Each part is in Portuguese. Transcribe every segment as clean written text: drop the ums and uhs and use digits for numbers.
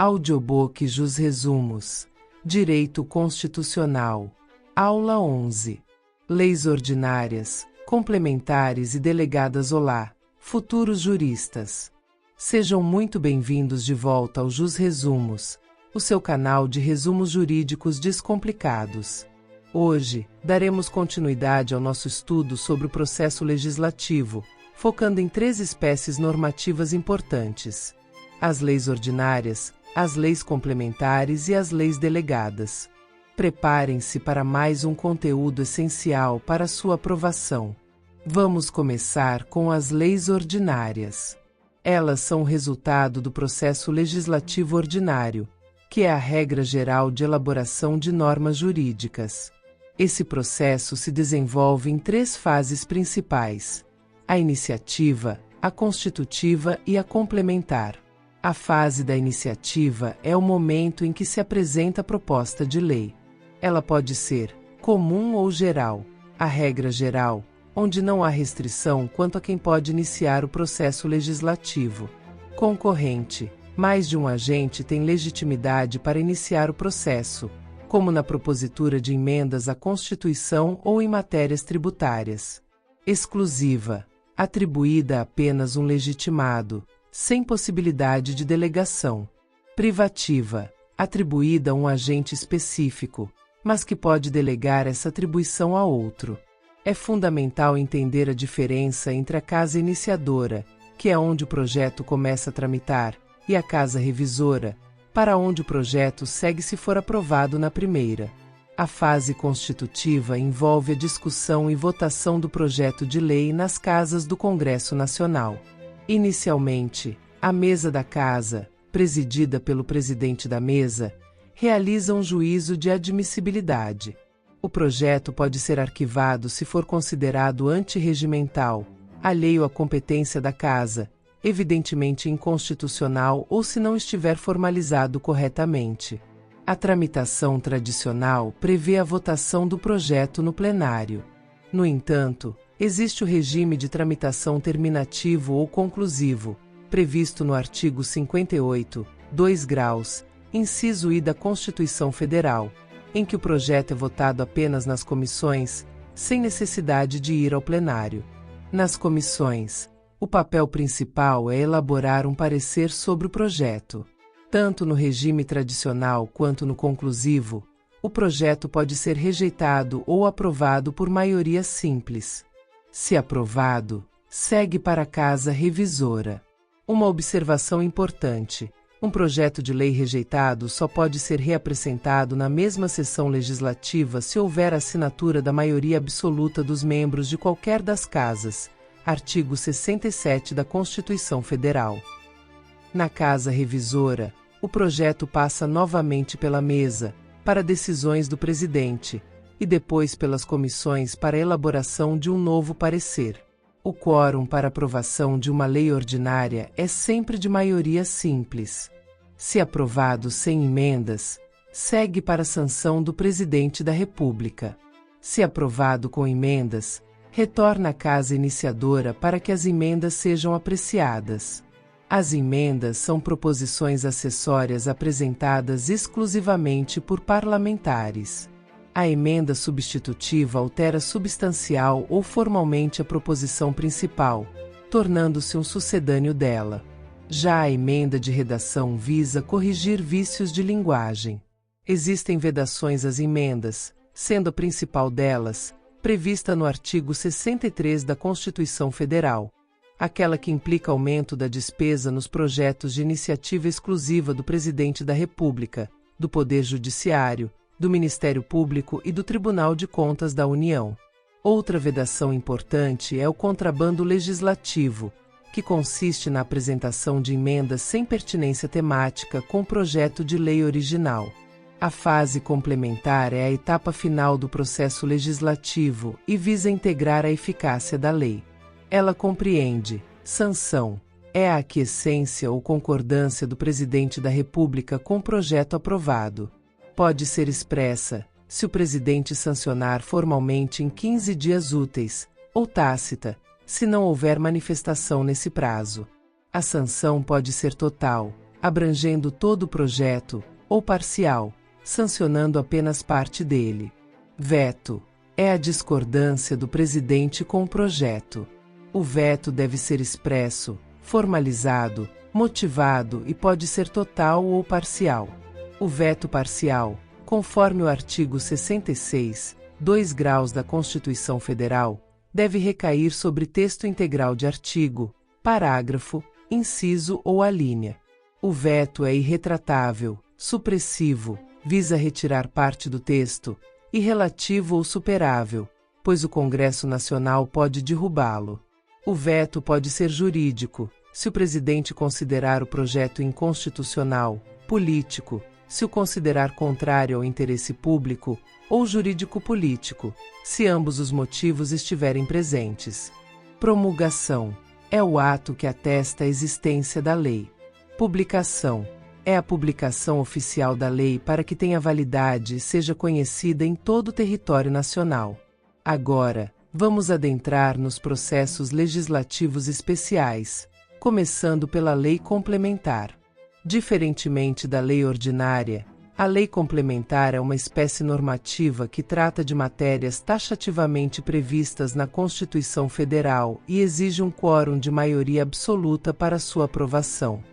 Audiobook Jus Resumos. Direito Constitucional. Aula 11. Leis ordinárias, complementares e delegadas. Olá, futuros juristas. Sejam muito bem-vindos de volta ao Jus Resumos, o seu canal de resumos jurídicos descomplicados. Hoje, daremos continuidade ao nosso estudo sobre o processo legislativo, focando em 3 espécies normativas importantes: as leis ordinárias, as leis complementares e as leis delegadas. Preparem-se para mais um conteúdo essencial para sua aprovação. Vamos começar com as leis ordinárias. Elas são o resultado do processo legislativo ordinário, que é a regra geral de elaboração de normas jurídicas. Esse processo se desenvolve em 3 fases principais: a iniciativa, a constitutiva e a complementar. A fase da iniciativa é o momento em que se apresenta a proposta de lei. Ela pode ser comum ou geral. A regra geral, onde não há restrição quanto a quem pode iniciar o processo legislativo. Concorrente. Mais de um agente tem legitimidade para iniciar o processo, como na propositura de emendas à Constituição ou em matérias tributárias. Exclusiva. Atribuída a apenas um legitimado, sem possibilidade de delegação. Privativa. Atribuída a um agente específico, mas que pode delegar essa atribuição a outro. É fundamental entender a diferença entre a casa iniciadora, que é onde o projeto começa a tramitar, e a casa revisora, para onde o projeto segue se for aprovado na primeira. A fase constitutiva envolve a discussão e votação do projeto de lei nas casas do Congresso Nacional. Inicialmente, a mesa da casa, presidida pelo presidente da mesa, realiza um juízo de admissibilidade. O projeto pode ser arquivado se for considerado antirregimental, alheio à competência da casa, evidentemente inconstitucional ou se não estiver formalizado corretamente. A tramitação tradicional prevê a votação do projeto no plenário. No entanto, existe o regime de tramitação terminativo ou conclusivo, previsto no artigo 58, 2 graus, inciso I da Constituição Federal, em que o projeto é votado apenas nas comissões, sem necessidade de ir ao plenário. Nas comissões, o papel principal é elaborar um parecer sobre o projeto. Tanto no regime tradicional quanto no conclusivo, o projeto pode ser rejeitado ou aprovado por maioria simples. Se aprovado, segue para a casa revisora. Uma observação importante: um projeto de lei rejeitado só pode ser reapresentado na mesma sessão legislativa se houver assinatura da maioria absoluta dos membros de qualquer das casas. Artigo 67 da Constituição Federal. Na casa revisora, o projeto passa novamente pela mesa, para decisões do presidente, e depois pelas comissões para elaboração de um novo parecer. O quórum para aprovação de uma lei ordinária é sempre de maioria simples. Se aprovado sem emendas, segue para a sanção do presidente da República. Se aprovado com emendas, retorna à casa iniciadora para que as emendas sejam apreciadas. As emendas são proposições acessórias apresentadas exclusivamente por parlamentares. A emenda substitutiva altera substancial ou formalmente a proposição principal, tornando-se um sucedâneo dela. Já a emenda de redação visa corrigir vícios de linguagem. Existem vedações às emendas, sendo a principal delas prevista no artigo 63 da Constituição Federal, aquela que implica aumento da despesa nos projetos de iniciativa exclusiva do Presidente da República, do Poder Judiciário, do Ministério Público e do Tribunal de Contas da União. Outra vedação importante é o contrabando legislativo, que consiste na apresentação de emendas sem pertinência temática com o projeto de lei original. A fase complementar é a etapa final do processo legislativo e visa integrar a eficácia da lei. Ela compreende: sanção, é a aquiescência ou concordância do Presidente da República com o projeto aprovado. Pode ser expressa, se o Presidente sancionar formalmente em 15 dias úteis, ou tácita, se não houver manifestação nesse prazo. A sanção pode ser total, abrangendo todo o projeto, ou parcial, sancionando apenas parte dele. Veto é a discordância do presidente com o projeto. O veto deve ser expresso, formalizado, motivado e pode ser total ou parcial. O veto parcial, conforme o artigo 66, 2 graus da Constituição Federal, deve recair sobre texto integral de artigo, parágrafo, inciso ou alínea. O veto é irretratável, supressivo, visa retirar parte do texto, e relativo ou superável, pois o Congresso Nacional pode derrubá-lo. O veto pode ser jurídico, se o presidente considerar o projeto inconstitucional, político, se o considerar contrário ao interesse público, ou jurídico-político, se ambos os motivos estiverem presentes. Promulgação é o ato que atesta a existência da lei. Publicação é a publicação oficial da lei para que tenha validade e seja conhecida em todo o território nacional. Agora, vamos adentrar nos processos legislativos especiais, começando pela lei complementar. Diferentemente da lei ordinária, a lei complementar é uma espécie normativa que trata de matérias taxativamente previstas na Constituição Federal e exige um quórum de maioria absoluta para sua aprovação.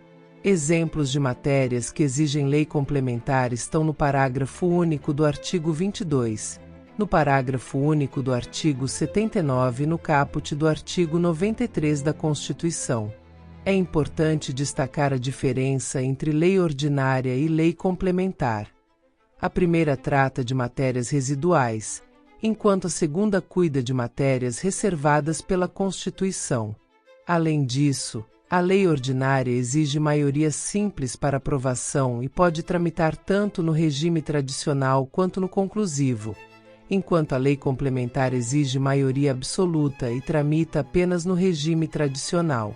Exemplos de matérias que exigem lei complementar estão no parágrafo único do artigo 22, no parágrafo único do artigo 79 e no caput do artigo 93 da Constituição. É importante destacar a diferença entre lei ordinária e lei complementar. A primeira trata de matérias residuais, enquanto a segunda cuida de matérias reservadas pela Constituição. Além disso, a lei ordinária exige maioria simples para aprovação e pode tramitar tanto no regime tradicional quanto no conclusivo, enquanto a lei complementar exige maioria absoluta e tramita apenas no regime tradicional.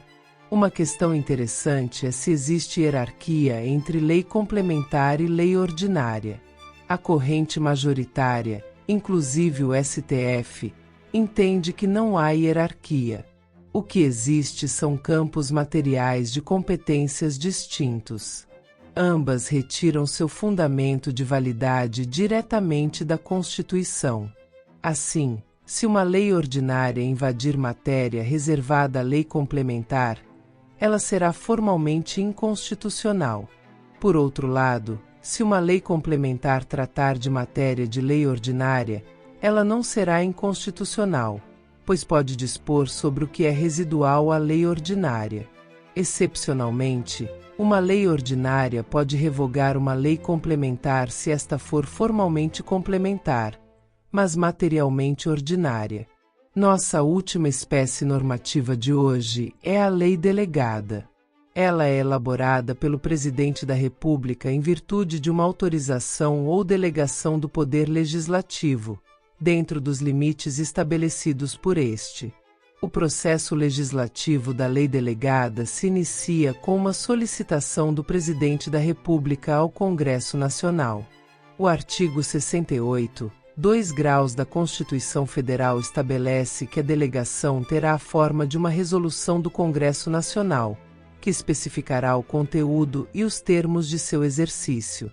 Uma questão interessante é se existe hierarquia entre lei complementar e lei ordinária. A corrente majoritária, inclusive o STF, entende que não há hierarquia. O que existe são campos materiais de competências distintos. Ambas retiram seu fundamento de validade diretamente da Constituição. Assim, se uma lei ordinária invadir matéria reservada à lei complementar, ela será formalmente inconstitucional. Por outro lado, se uma lei complementar tratar de matéria de lei ordinária, ela não será inconstitucional, pois pode dispor sobre o que é residual à lei ordinária. Excepcionalmente, uma lei ordinária pode revogar uma lei complementar se esta for formalmente complementar, mas materialmente ordinária. Nossa última espécie normativa de hoje é a lei delegada. Ela é elaborada pelo Presidente da República em virtude de uma autorização ou delegação do Poder Legislativo, dentro dos limites estabelecidos por este. O processo legislativo da lei delegada se inicia com uma solicitação do Presidente da República ao Congresso Nacional. O artigo 68, 2 graus da Constituição Federal estabelece que a delegação terá a forma de uma resolução do Congresso Nacional, que especificará o conteúdo e os termos de seu exercício.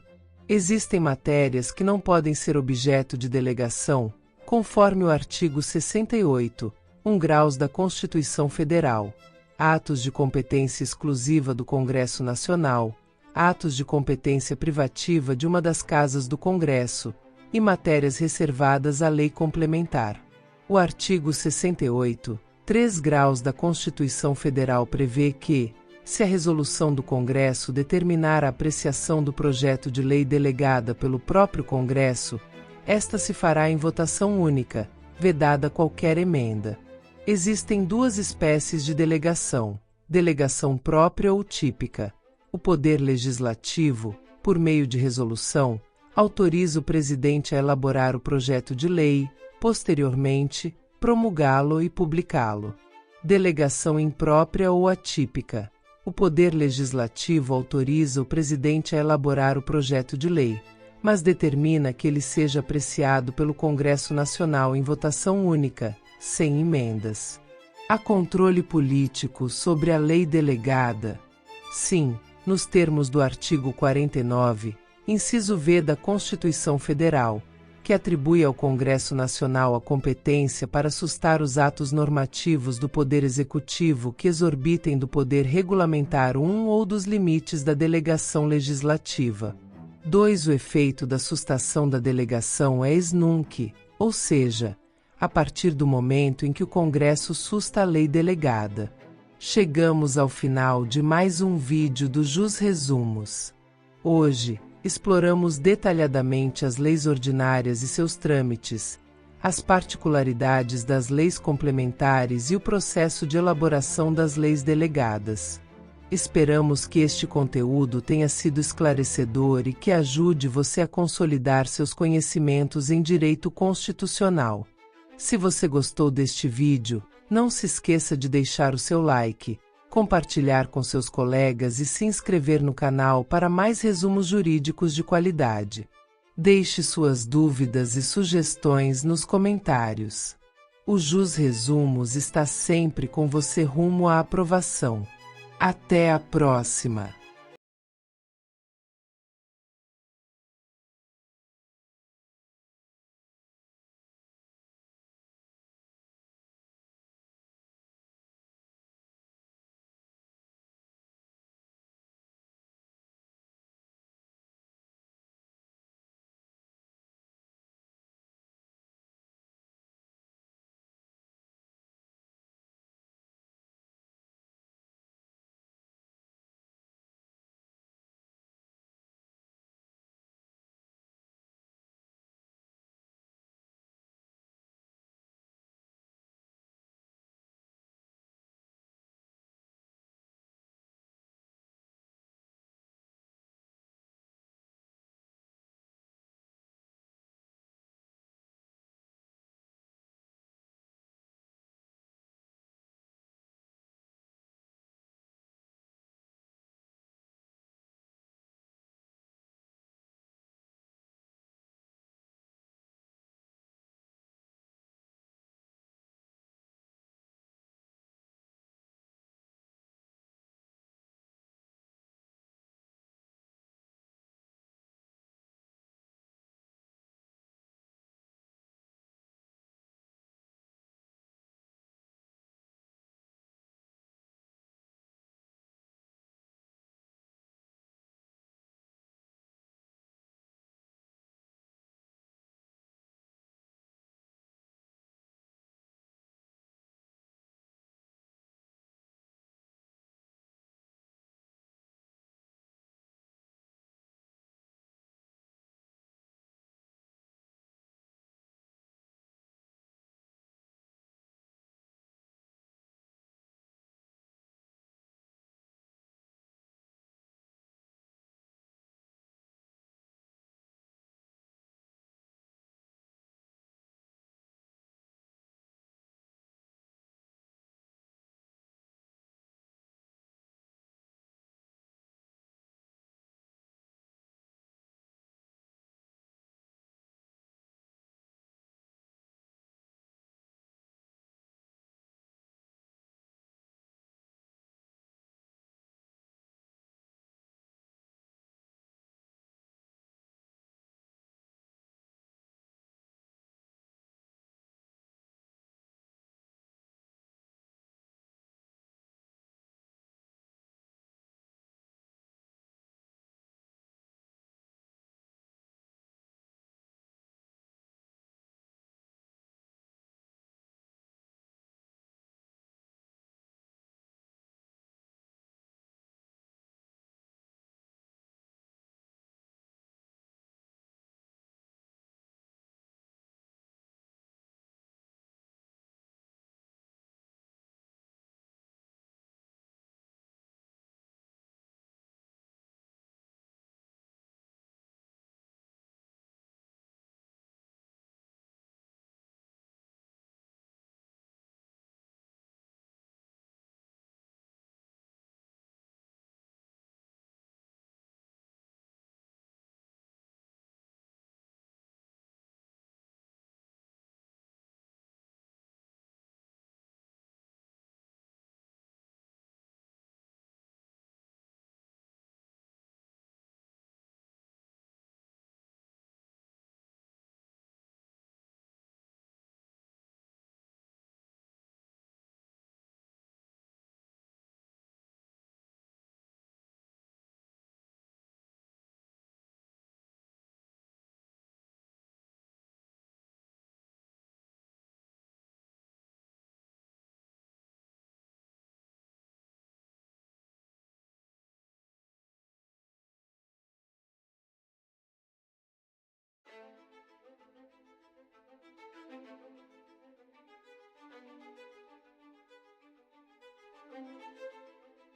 Existem matérias que não podem ser objeto de delegação, conforme o artigo 68, 1 graus da Constituição Federal, atos de competência exclusiva do Congresso Nacional, atos de competência privativa de uma das casas do Congresso e matérias reservadas à lei complementar. O artigo 68, 3 graus da Constituição Federal prevê que, se a resolução do Congresso determinar a apreciação do projeto de lei delegada pelo próprio Congresso, esta se fará em votação única, vedada qualquer emenda. Existem duas espécies de delegação: delegação própria ou típica. O Poder Legislativo, por meio de resolução, autoriza o presidente a elaborar o projeto de lei, posteriormente, promulgá-lo e publicá-lo. Delegação imprópria ou atípica. O Poder Legislativo autoriza o presidente a elaborar o projeto de lei, mas determina que ele seja apreciado pelo Congresso Nacional em votação única, sem emendas. Há controle político sobre a lei delegada. Sim, nos termos do artigo 49, inciso V da Constituição Federal, que atribui ao Congresso Nacional a competência para sustar os atos normativos do Poder Executivo que exorbitem do poder regulamentar um ou dos limites da delegação legislativa. 2. O efeito da sustação da delegação é ex nunc, ou seja, a partir do momento em que o Congresso susta a lei delegada. Chegamos ao final de mais um vídeo do Jus Resumos. Hoje, exploramos detalhadamente as leis ordinárias e seus trâmites, as particularidades das leis complementares e o processo de elaboração das leis delegadas. Esperamos que este conteúdo tenha sido esclarecedor e que ajude você a consolidar seus conhecimentos em direito constitucional. Se você gostou deste vídeo, não se esqueça de deixar o seu like, compartilhar com seus colegas e se inscrever no canal para mais resumos jurídicos de qualidade. Deixe suas dúvidas e sugestões nos comentários. O Jus Resumos está sempre com você rumo à aprovação. Até a próxima!